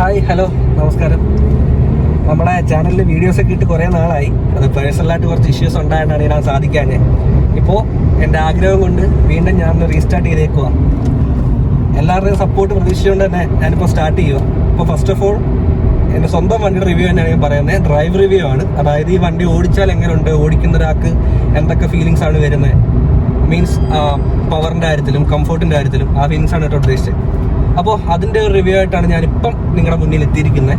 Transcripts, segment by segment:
Hi, hello, നമസ്കാരം. നമ്മുടെ ചാനലിൽ വീഡിയോസൊക്കെ ഇട്ട് കുറേ നാളായി. അത് പേഴ്സണലായിട്ട് കുറച്ച് ഇഷ്യൂസ് ഉണ്ടായിട്ടാണ് ഇടാൻ സാധിക്കാഞ്ഞ്. ഇപ്പോൾ എൻ്റെ ആഗ്രഹം കൊണ്ട് വീണ്ടും ഞാൻ റീസ്റ്റാർട്ട് ചെയ്തേക്കുക. എല്ലാവരുടെയും സപ്പോർട്ട് പ്രതീക്ഷിച്ചുകൊണ്ട് തന്നെ ഞാനിപ്പോൾ സ്റ്റാർട്ട് ചെയ്യുക. ഇപ്പോൾ ഫസ്റ്റ് ഓഫ് ഓൾ എൻ്റെ സ്വന്തം വണ്ടിയുടെ റിവ്യൂ തന്നെയാണ് ഞാൻ പറയുന്നത്. ഡ്രൈവ് റിവ്യൂ ആണ്. അതായത് ഈ വണ്ടി ഓടിച്ചാൽ എങ്ങനെയുണ്ട്, ഓടിക്കുന്ന ഒരാൾക്ക് എന്തൊക്കെ ഫീലിങ്സ് ആണ് വരുന്നത്, മീൻസ് പവറിൻ്റെ കാര്യത്തിലും കംഫോർട്ടിൻ്റെ കാര്യത്തിലും ആ ഫീലിങ്സ് ആണ് കേട്ടോ ഉദ്ദേശിച്ചത്. അപ്പോൾ അതിൻ്റെ ഒരു റിവ്യൂ ആയിട്ടാണ് ഞാനിപ്പം നിങ്ങളുടെ മുന്നിൽ എത്തിയിരിക്കുന്നത്.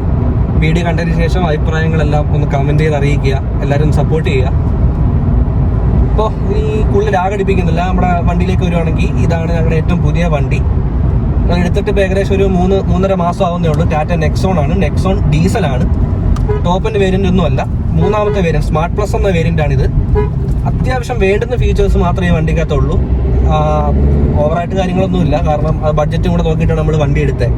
വീഡിയോ കണ്ടതിന് ശേഷം അഭിപ്രായങ്ങളെല്ലാം ഒന്ന് കമൻറ്റ് ചെയ്ത് അറിയിക്കുക. എല്ലാവരും സപ്പോർട്ട് ചെയ്യുക. അപ്പോൾ ഈ കൂടുതൽ ആഘടിപ്പിക്കുന്നില്ല. നമ്മുടെ വണ്ടിയിലേക്ക് വരുവാണെങ്കിൽ ഇതാണ് ഞങ്ങളുടെ ഏറ്റവും പുതിയ വണ്ടി. ഞാൻ എടുത്തിട്ട് ഇപ്പോൾ ഏകദേശം ഒരു 3.5 മാസം ആവുന്നേ ഉള്ളൂ. ടാറ്റ നെക്സോൺ ആണ്. നെക്സോൺ ഡീസലാണ്. ടോപ്പിൻ്റെ വേരിയൻ്റ് ഒന്നും അല്ല, മൂന്നാമത്തെ വേരിയൻറ്റ് സ്മാർട്ട് പ്ലസ് എന്ന വേരിയൻ്റാണിത്. അത്യാവശ്യം വേണ്ടുന്ന ഫീച്ചേഴ്സ് മാത്രമേ ഈ വണ്ടിക്കകത്തുള്ളൂ. ഓവറായിട്ട് കാര്യങ്ങളൊന്നുമില്ല. കാരണം അത് ബഡ്ജറ്റും കൂടെ നോക്കിയിട്ടാണ് നമ്മൾ വണ്ടി എടുത്തത്.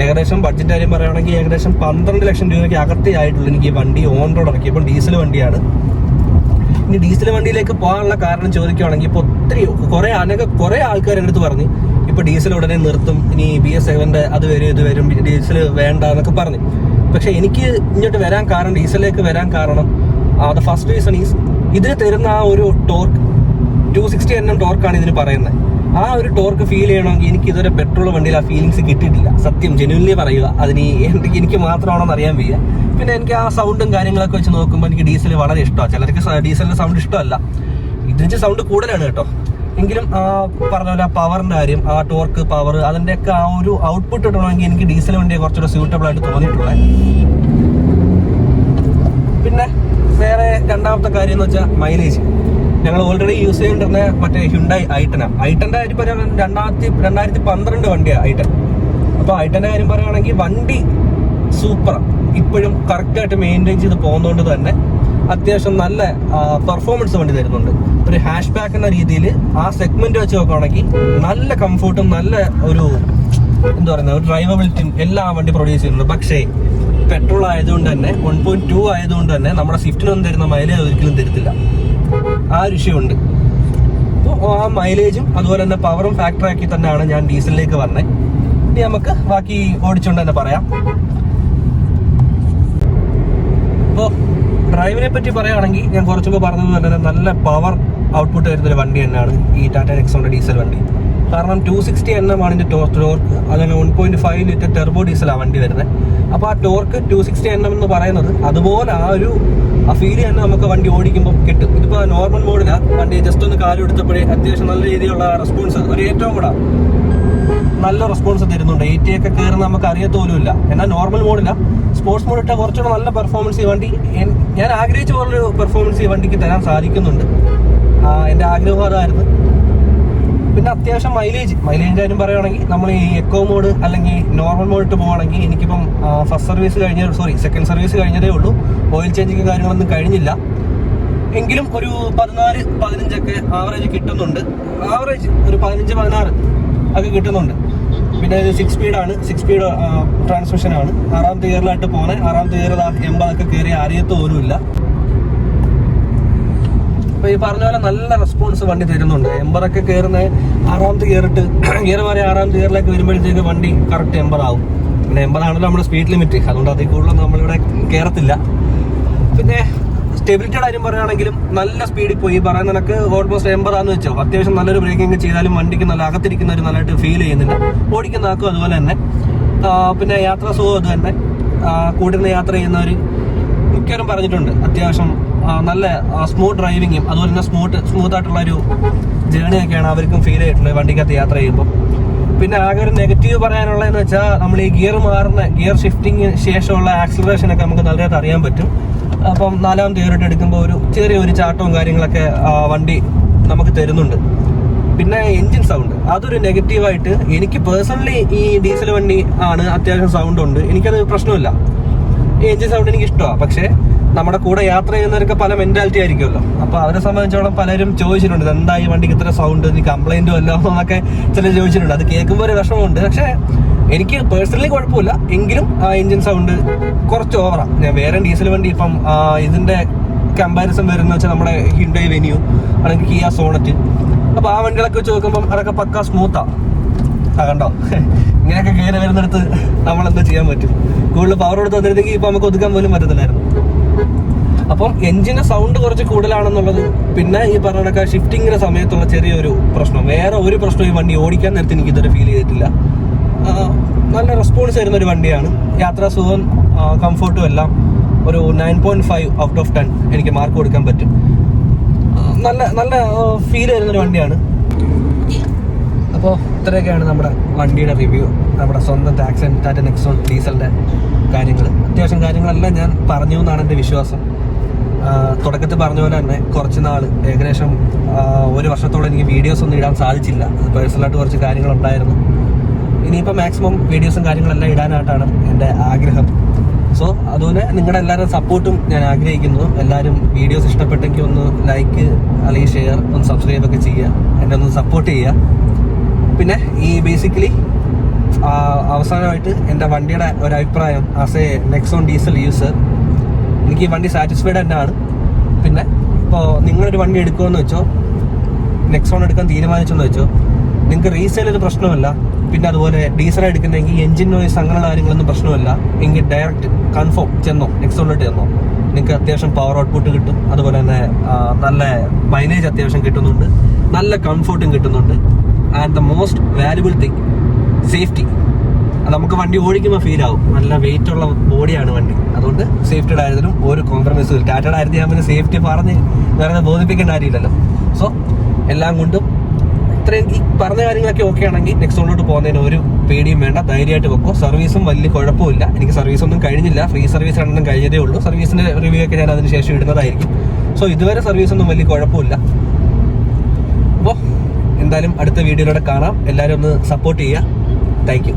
ഏകദേശം ബഡ്ജറ്റ് കാര്യം പറയുകയാണെങ്കിൽ ഏകദേശം 12 ലക്ഷം രൂപയ്ക്ക് അകത്തേ ആയിട്ടുള്ളൂ എനിക്ക് ഈ വണ്ടി ഓൺ റോഡ് ഇറക്കി. ഇപ്പം ഡീസൽ വണ്ടിയാണ്. ഇനി ഡീസൽ വണ്ടിയിലേക്ക് പോകാനുള്ള കാരണം ചോദിക്കുകയാണെങ്കിൽ ഇപ്പോൾ ഒത്തിരി കുറേ ആൾക്കാർ എൻ്റെ അടുത്ത് പറഞ്ഞ് ഇപ്പോൾ ഡീസൽ ഉടനെ നിർത്തും, ഇനി BS7 അത് വരും ഇത് വരും, ഡീസൽ വേണ്ട എന്നൊക്കെ പറഞ്ഞു. പക്ഷേ എനിക്ക് ഇങ്ങോട്ട് വരാൻ കാരണം, ഡീസലിലേക്ക് വരാൻ കാരണം ദ ഫസ്റ്റ് റീസൺ ഈസ് ഇതിന് തരുന്ന ആ ഒരു ടോർക്ക് 260 Nm ടോർക്കാണ് ഇതിന് പറയുന്നത്. ആ ഒരു ടോർക്ക് ഫീൽ ചെയ്യണമെങ്കിൽ എനിക്ക് ഇതുവരെ പെട്രോൾ വണ്ടിയിൽ ആ ഫീലിങ്സ് കിട്ടിയിട്ടില്ല. സത്യം, ജെന്യുവൻലി പറയുക. അതിന് എനിക്ക് മാത്രമാണെന്ന് അറിയാൻ വയ്യ. പിന്നെ എനിക്ക് ആ സൗണ്ടും കാര്യങ്ങളൊക്കെ വെച്ച് നോക്കുമ്പോൾ എനിക്ക് ഡീസൽ വളരെ ഇഷ്ടമാണ്. ചിലർക്ക് ഡീസലിൻ്റെ സൗണ്ട് ഇഷ്ടമല്ല, ഇതിൻ്റെ സൗണ്ട് കൂടുതലാണ് കേട്ടോ. എങ്കിലും പറഞ്ഞ പോലെ ആ പവറിൻ്റെ കാര്യം, ആ ടോർക്ക് പവർ, അതിൻ്റെയൊക്കെ ആ ഒരു ഔട്ട്പുട്ട് കിട്ടണമെങ്കിൽ എനിക്ക് ഡീസൽ വണ്ടിയെ കുറച്ചുകൂടെ സ്യൂട്ടബിൾ ആയിട്ട് തോന്നിയിട്ടുള്ളത്. പിന്നെ വേറെ രണ്ടാമത്തെ കാര്യം എന്ന് വെച്ചാൽ മൈലേജ്. ഞങ്ങൾ ഓൾറെഡി യൂസ് ചെയ്തിരുന്ന മറ്റേ ഹ്യുണ്ടായി ഐട്ടൻ്റെ കാര്യം പറയുകയാണെങ്കിൽ 2012 വണ്ടിയാണ് ഐട്ടൻ. അപ്പോൾ ഐട്ടൻ്റെ കാര്യം പറയുകയാണെങ്കിൽ വണ്ടി സൂപ്പറാണ്. ഇപ്പോഴും കറക്റ്റായിട്ട് മെയിൻറ്റെയിൻ ചെയ്ത് പോകുന്നതുകൊണ്ട് തന്നെ അത്യാവശ്യം നല്ല പെർഫോമൻസ് വണ്ടി തരുന്നുണ്ട്. ഒരു ഹാഷ് ബാക്ക് എന്ന രീതിയിൽ ആ സെഗ്മെന്റ് വെച്ച് നോക്കുകയാണെങ്കിൽ നല്ല കംഫോർട്ടും നല്ല ഒരു എന്താ പറയുക ഒരു ഡ്രൈവബിലിറ്റിയും എല്ലാം വണ്ടി പ്രൊഡ്യൂസ് ചെയ്യുന്നുണ്ട്. പക്ഷേ പെട്രോൾ ആയതുകൊണ്ട് തന്നെ 1.2 ആയതുകൊണ്ട് തന്നെ നമ്മുടെ സ്വിഫ്റ്റിനൊന്നും തരുന്ന മൈലേജ് ഒരിക്കലും തരത്തില്ല. ആ ഒരു വിഷയമുണ്ട്. അപ്പോൾ ആ മൈലേജും അതുപോലെ തന്നെ പവറും ഫാക്ടറാക്കി തന്നെയാണ് ഞാൻ ഡീസലിലേക്ക് വന്നത്. ഇനി നമുക്ക് ബാക്കി ഓടിച്ചുകൊണ്ട് തന്നെ പറയാം. അപ്പോൾ ഡ്രൈവിനെ പറ്റി പറയുകയാണെങ്കിൽ ഞാൻ കുറച്ച് മുമ്പ് പറഞ്ഞത് തന്നെ നല്ല പവർ ഔട്ട്പുട്ട് വരുന്നൊരു വണ്ടി തന്നെയാണ് ഈ ടാറ്റ നെക്സോണിൻ്റെ ഡീസൽ വണ്ടി. കാരണം 260 Nm ആണ് ഇതിൻ്റെ ടോർക്ക്. അതിന് 1.5 ലിറ്റർ ടെർബോ ഡീസലാണ് വണ്ടി വരുന്നത്. അപ്പോൾ ആ ടോർക്ക് 260 Nm എന്ന് പറയുന്നത് അതുപോലെ ആ ഒരു ഫീൽ തന്നെ നമുക്ക് വണ്ടി ഓടിക്കുമ്പോൾ കിട്ടും. ഇതിപ്പോൾ നോർമൽ മോഡിലാണ് വണ്ടി ജസ്റ്റ് ഒന്ന് കാലെടുത്തപ്പോഴേ അത്യാവശ്യം നല്ല രീതിയിലുള്ള റെസ്പോൺസ്, ഒരു ഏറ്റവും കൂടെ നല്ല റെസ്പോൺസ് തരുന്നുണ്ട്. 80 ഒക്കെ കയറുന്ന നമുക്ക് അറിയത്തോലുമില്ല. എന്നാൽ നോർമൽ മോഡില്ല, സ്പോർട്സ് മോഡ് ഇട്ടാൽ കുറച്ചുകൂടെ നല്ല പെർഫോമൻസ് ഈ വണ്ടി, ഞാൻ ആഗ്രഹിച്ച പോലൊരു പെർഫോമൻസ് ഈ വണ്ടിക്ക് തരാൻ സാധിക്കുന്നുണ്ട്. എൻ്റെ ആഗ്രഹം അതായിരുന്നു. പിന്നെ അത്യാവശ്യം മൈലേജിൻ്റെ കാര്യം പറയുകയാണെങ്കിൽ നമ്മൾ ഈ എക്കോ മോഡ് അല്ലെങ്കിൽ നോർമൽ മോഡ് ഇട്ട് പോകുകയാണെങ്കിൽ എനിക്കിപ്പം സെക്കൻഡ് സർവീസ് കഴിഞ്ഞതേ ഉള്ളൂ. ഓയിൽ ചേഞ്ചിങ് കാര്യങ്ങളൊന്നും കഴിഞ്ഞില്ല. എങ്കിലും ഒരു 14-15 ആവറേജ് കിട്ടുന്നുണ്ട്. ആവറേജ് ഒരു 15-16 ഒക്കെ കിട്ടുന്നുണ്ട്. പിന്നെ ഇത് 6 സ്പീഡാണ്, 6 സ്പീഡ് ട്രാൻസ്മിഷനാണ്. 6ാമത്തെ ഗിയറിലായിട്ട് പോകുന്നത്. 6ാമത്തെ ഗിയർ 80 കയറി അറിയത്തോലുമില്ല. അപ്പോൾ ഈ പറഞ്ഞ പോലെ നല്ല റെസ്പോൺസ് വണ്ടി തരുന്നുണ്ട്. 80 കയറുന്ന 6ാമത്തെ ഗിയറിട്ട് ഗിയർ മാറി 6ാമത്തെ ഗിയറിലേക്ക് വരുമ്പോഴത്തേക്ക് വണ്ടി കറക്റ്റ് 80 ആവും. പിന്നെ 80 ആണല്ലോ നമ്മുടെ സ്പീഡ് ലിമിറ്റ്, അതുകൊണ്ട് അതിൽ കൂടുതലൊന്നും നമ്മളിവിടെ കയറത്തില്ല. പിന്നെ സ്റ്റെബിലിറ്റിയുടെ കാര്യം പറയുകയാണെങ്കിലും നല്ല സ്പീഡിൽ പോയി പറയുന്ന കണക്ക് ഓൾമോസ്റ്റ് 80 വെച്ചോ. അത്യാവശ്യം നല്ലൊരു ബ്രേക്കിംഗ് ചെയ്താലും വണ്ടിക്ക് നല്ല അകത്തിരിക്കുന്ന ഒരു നല്ലതായിട്ട് ഫീൽ ചെയ്യുന്നില്ല. ഓടിക്കുന്ന ആക്കും അതുപോലെ തന്നെ. പിന്നെ യാത്രാ സുഖം അത് തന്നെ. കൂട്ടിരുന്ന് യാത്ര ചെയ്യുന്നവർ മിക്കവരും പറഞ്ഞിട്ടുണ്ട് അത്യാവശ്യം നല്ല സ്മൂത്ത് ഡ്രൈവിങ്ങും അതുപോലെ തന്നെ സ്മൂത്ത് ആയിട്ടുള്ള ഒരു ജേണിയൊക്കെയാണ് അവർക്കും ഫീൽ ചെയ്തിട്ടുള്ളത് വണ്ടിക്കകത്ത് യാത്ര ചെയ്യുമ്പോൾ. പിന്നെ ആകെ ഒരു നെഗറ്റീവ് പറയാനുള്ളതെന്ന് വെച്ചാൽ നമ്മൾ ഈ ഗിയർ ഷിഫ്റ്റിംഗ് ശേഷമുള്ള ആക്സിലറേഷനൊക്കെ നമുക്ക് നല്ലതായിട്ട് അറിയാൻ പറ്റും. അപ്പം 4ാമത്തെ ഗിയറിട്ട് എടുക്കുമ്പോൾ ഒരു ചെറിയൊരു ചാട്ടവും കാര്യങ്ങളൊക്കെ വണ്ടി നമുക്ക് തരുന്നുണ്ട്. പിന്നെ എൻജിൻ സൗണ്ട്, അതൊരു നെഗറ്റീവായിട്ട് എനിക്ക് പേഴ്സണലി ഈ ഡീസൽ വണ്ടി ആണ് അത്യാവശ്യം സൗണ്ട് ഉണ്ട്, എനിക്കത് പ്രശ്നമില്ല. ഈ എൻജിൻ സൗണ്ട് എനിക്ക് ഇഷ്ടമാണ്. പക്ഷേ നമ്മുടെ കൂടെ യാത്ര ചെയ്യുന്നവർക്ക് പല മെന്റാലിറ്റി ആയിരിക്കുമല്ലോ. അപ്പോൾ അവരെ സംബന്ധിച്ചോളം പലരും ചോദിച്ചിട്ടുണ്ട് എന്താ ഈ വണ്ടിക്ക് ഇത്ര സൗണ്ട്, നീ കംപ്ലൈൻറ്റും അല്ലോ എന്നൊക്കെ ചിലർ ചോദിച്ചിട്ടുണ്ട്. അത് കേൾക്കുമ്പോൾ ഒരു വിഷമമുണ്ട്. പക്ഷേ എനിക്ക് പേഴ്സണലി കുഴപ്പമില്ല. എങ്കിലും ആ എൻജിൻ സൗണ്ട് കുറച്ച് ഓവറാണ്. ഞാൻ വേറെ ഡീസൽ വണ്ടി ഇപ്പം ഇതിൻ്റെ കമ്പാരിസൺ വരുന്ന വെച്ചാൽ നമ്മുടെ ഹ്യുണ്ടായി വെന്യൂ അല്ലെങ്കിൽ കിയ സോണറ്റ്, അപ്പോൾ ആ വണ്ടികളൊക്കെ വെച്ച് നോക്കുമ്പം അതൊക്കെ പക്ക സ്മൂത്താണ്. കണ്ടോ ഇങ്ങനെയൊക്കെ കയറി വരുന്നിടത്ത് നമ്മളെന്താ ചെയ്യാൻ പറ്റും? കൂടുതൽ പവർ എടുത്ത് വന്നിരുന്നെങ്കിൽ ഇപ്പൊ നമുക്ക് ഒതുക്കാൻ പോലും പറ്റത്തില്ലായിരുന്നു. അപ്പം എഞ്ചിന്റെ സൗണ്ട് കുറച്ച് കൂടുതലാണെന്നുള്ളത്, പിന്നെ ഈ പറഞ്ഞ ഷിഫ്റ്റിങ്ങിന്റെ സമയത്തുള്ള ചെറിയൊരു പ്രശ്നം. വേറെ ഒരു പ്രശ്നവും ഈ വണ്ടി ഓടിക്കാൻ നേരത്തെ എനിക്ക് ഇതുവരെ ഫീൽ ചെയ്തിട്ടില്ല. നല്ല റെസ്പോൺസ് തരുന്ന ഒരു വണ്ടിയാണ്. യാത്രാ സുഖം, കംഫോർട്ടും എല്ലാം ഒരു 9.5 ഔട്ട് ഓഫ് 10 എനിക്ക് മാർക്ക് കൊടുക്കാൻ പറ്റും. നല്ല നല്ല ഫീൽ തരുന്നൊരു വണ്ടിയാണ്. അപ്പോൾ ഇത്രയൊക്കെയാണ് നമ്മുടെ വണ്ടിയുടെ റിവ്യൂ. നമ്മുടെ സ്വന്തം ടാറ്റ നെക്സോൺ ഡീസലിൻ്റെ കാര്യങ്ങൾ. അത്യാവശ്യം കാര്യങ്ങളെല്ലാം ഞാൻ പറഞ്ഞു എന്നാണ് എൻ്റെ വിശ്വാസം. തുടക്കത്തിൽ പറഞ്ഞ പോലെ തന്നെ കുറച്ച് നാൾ, ഏകദേശം 1 വർഷത്തോളം എനിക്ക് വീഡിയോസ് ഒന്നും ഇടാൻ സാധിച്ചില്ല. അത് പേഴ്സണലായിട്ട് കുറച്ച് കാര്യങ്ങളുണ്ടായിരുന്നു. ഇനിയിപ്പോൾ മാക്സിമം വീഡിയോസും കാര്യങ്ങളെല്ലാം ഇടാനായിട്ടാണ് എൻ്റെ ആഗ്രഹം. സോ അതുപോലെ നിങ്ങളുടെ എല്ലാവരും സപ്പോർട്ടും ഞാൻ ആഗ്രഹിക്കുന്നു. എല്ലാവരും വീഡിയോസ് ഇഷ്ടപ്പെട്ടെങ്കിൽ ഒന്ന് ലൈക്ക് അല്ലെങ്കിൽ ഷെയർ, ഒന്ന് സബ്സ്ക്രൈബ് ഒക്കെ ചെയ്യുക, എന്നെ ഒന്ന് സപ്പോർട്ട് ചെയ്യുക. പിന്നെ ഈ ബേസിക്കലി അവസാനമായിട്ട് എൻ്റെ വണ്ടിയുടെ ഒരു അഭിപ്രായം as A Nexon diesel user, എനിക്ക് ഈ വണ്ടി സാറ്റിസ്ഫൈഡ് തന്നെയാണ്. പിന്നെ ഇപ്പോൾ നിങ്ങളൊരു വണ്ടി എടുക്കുമെന്ന് വെച്ചോ, നെക്സോൺ എടുക്കാൻ തീരുമാനിച്ചെന്ന് വെച്ചോ, നിങ്ങൾക്ക് റീസെയിൽ ഒരു പ്രശ്നമല്ല. പിന്നെ അതുപോലെ ഡീസൽ എടുക്കുന്നെങ്കിൽ എഞ്ചിൻ നോയ്സ് അങ്ങനെയുള്ള കാര്യങ്ങളൊന്നും പ്രശ്നമല്ല. എങ്കിൽ ഡയറക്റ്റ് കൺഫേം ചെന്നോ, നെക്സോണിലോട്ട് ചെന്നോ, നിങ്ങൾക്ക് അത്യാവശ്യം പവർ ഔട്ട്പുട്ട് കിട്ടും. അതുപോലെ തന്നെ നല്ല മൈലേജ് അത്യാവശ്യം കിട്ടുന്നുണ്ട്, നല്ല കംഫോർട്ടും കിട്ടുന്നുണ്ട്. And the most valuable thing, safety. നമുക്ക് വണ്ടി ഓടിക്കുമ്പോൾ ഫീൽ ആവും. നല്ല വെയിറ്റ് ഉള്ള ബോഡിയാണ് വണ്ടി. അതുകൊണ്ട് സേഫ്റ്റിയുടെ കാര്യത്തിലും ഒരു കോംപ്രമൈസും ഇല്ല. ടാറ്റയുടെ കാര്യത്തിൽ ഞാൻ പിന്നെ സേഫ്റ്റി പറഞ്ഞ് വേറെ ബോധിപ്പിക്കേണ്ട കാര്യമില്ലല്ലോ. സോ എല്ലാം കൊണ്ടും ഇത്രയും ഈ പറഞ്ഞ കാര്യങ്ങളൊക്കെ ഓക്കെ ആണെങ്കിൽ നെക്സോണിലോട്ട് പോകുന്നതിന് ഒരു പേടിയും വേണ്ട, ധൈര്യമായിട്ട് വെക്കോ. സർവീസും വലിയ കുഴപ്പമില്ല. എനിക്ക് സർവീസൊന്നും കഴിഞ്ഞില്ല, ഫ്രീ സർവീസ് രണ്ടെണ്ണം കഴിഞ്ഞതേ ഉള്ളൂ. സർവീസിന്റെ റിവ്യൂ ഒക്കെ ഞാൻ അതിന് ശേഷം ഇടുന്നതായിരിക്കും. സോ ഇതുവരെ സർവീസൊന്നും വലിയ കുഴപ്പമില്ല. അപ്പോൾ എന്തായാലും അടുത്ത വീഡിയോയിലൂടെ കാണാം. എല്ലാവരും ഒന്ന് സപ്പോർട്ട് ചെയ്യുക. Thank you.